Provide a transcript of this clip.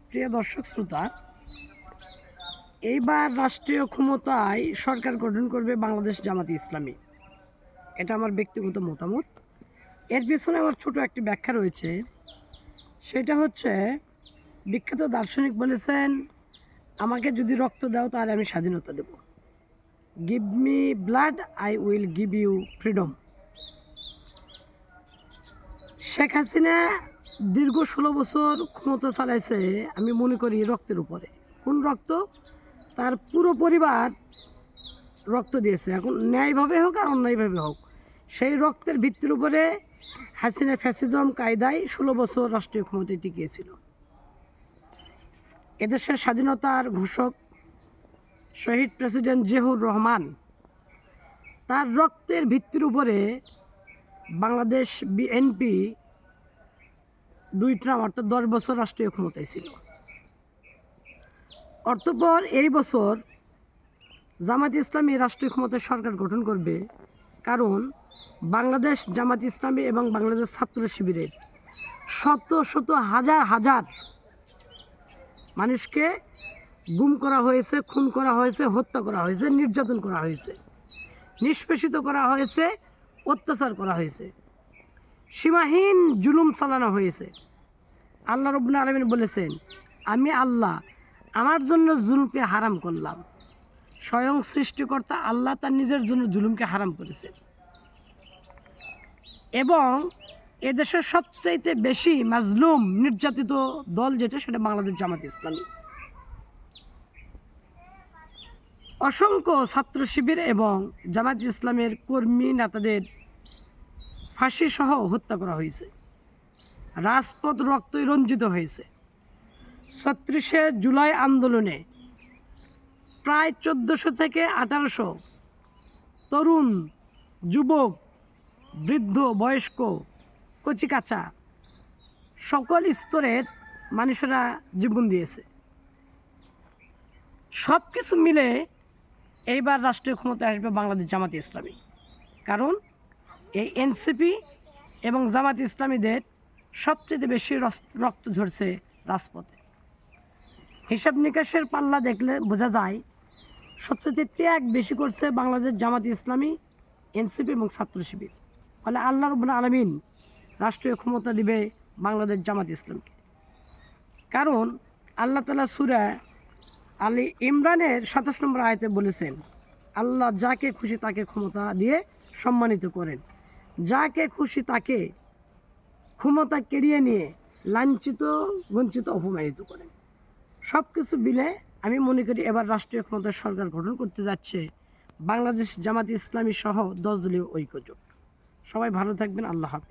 প্রিয় দর্শক শ্রোতা, এইবার রাষ্ট্রীয় ক্ষমতায় সরকার গঠন করবে বাংলাদেশ জামাতে ইসলামী। এটা আমার ব্যক্তিগত মতামত। এর পিছনে আমার ছোট একটি ব্যাখ্যা রয়েছে। সেটা হচ্ছে, বিখ্যাত দার্শনিক বলেছেন, আমাকে যদি রক্ত দাও তাহলে আমি স্বাধীনতা দেব। Give me blood, I will give you freedom. Sheikh Hasina দীর্ঘ 16 বছর ক্ষমতা চালাইছে, আমি মনে করি রক্তের উপরে। কোন রক্ত? তার পুরো পরিবার রক্ত দিয়েছে। এখন ন্যায়ভাবে হোক আর অন্যায়ভাবে হোক, সেই রক্তের ভিত্তির উপরে হাসিনা ফ্যাসিজম কায়দায় 16 বছর রাষ্ট্রীয় ক্ষমতায় টিকিয়েছিল। এদেশের স্বাধীনতার ঘোষক শহীদ প্রেসিডেন্ট জিয়াউর রহমান, তার রক্তের ভিত্তির উপরে বাংলাদেশ বিএনপি 2 টার্ম অর্থাৎ 10 বছর রাষ্ট্রীয় ক্ষমতায় ছিল। অতঃপর এই বছর জামাত ইসলামী রাষ্ট্রীয় ক্ষমতায় সরকার গঠন করবে, কারণ বাংলাদেশ জামাত ইসলামী এবং বাংলাদেশ ছাত্র শিবিরের শত শত হাজার হাজার মানুষকে গুম করা হয়েছে, খুন করা হয়েছে, হত্যা করা হয়েছে, নির্যাতন করা হয়েছে, নিষ্পেষিত করা হয়েছে, অত্যাচার করা হয়েছে, সীমাহীন জুলুম চালানো হয়েছে। আল্লাহ রাব্বুল আলামিন বলেছেন, আমি আল্লাহ আমার জন্য জুলুমকে হারাম করলাম। স্বয়ং সৃষ্টিকর্তা আল্লাহ তার নিজের জন্য জুলুমকে হারাম করেছেন। এবং এদেশের সবচাইতে বেশি মাজলুম নির্যাতিত দল যেটা, সেটা বাংলাদেশ জামাত ইসলামী। অসংখ্য ছাত্র শিবির এবং জামাত ইসলামের কর্মী নেতাদের ফাঁসি সহ হত্যা করা হয়েছে। রাজপথ রক্তে রঞ্জিত হয়েছে। 36শে জুলাই আন্দোলনে প্রায় 1400 থেকে 1800 তরুণ, যুবক, বৃদ্ধ, বয়স্ক, কচিকাঁচা সকল স্তরের মানুষেরা জীবন দিয়েছে। সব কিছু মিলে এইবার রাষ্ট্রীয় ক্ষমতায় আসবে বাংলাদেশ জামাত ইসলামী। কারণ এই এনসিপি এবং জামাত ইসলামীদের সবচেয়ে বেশি রক্ত ঝরছে রাজপথে। হিসাব নিকাশের পাল্লা দেখলে বোঝা যায়, সবচেয়ে ত্যাগ বেশি করছে বাংলাদেশ জামাত ইসলামী, এনসিপি এবং ছাত্র শিবির। ফলে আল্লাহ রাব্বুল আলামিন রাষ্ট্রীয় ক্ষমতা দিবে বাংলাদেশ জামাত ইসলামকে। কারণ আল্লাহ তাআলা সূরা আলী ইমরানের 27 নম্বর আয়াতে বলেছেন, আল্লাহ যাকে খুশি তাকে ক্ষমতা দিয়ে সম্মানিত করেন, যাকে খুশি তাকে ক্ষমতা কেড়িয়ে নিয়ে লাঞ্ছিত, বঞ্চিত, অপমানিত করেন। সব কিছু মিলে আমি মনে করি এবার রাষ্ট্রীয় ক্ষমতার সরকার গঠন করতে যাচ্ছে বাংলাদেশ জামাত ইসলামী সহ 10 দলীয় ঐক্যজোট। সবাই ভালো থাকবেন। আল্লাহ হাফেজ।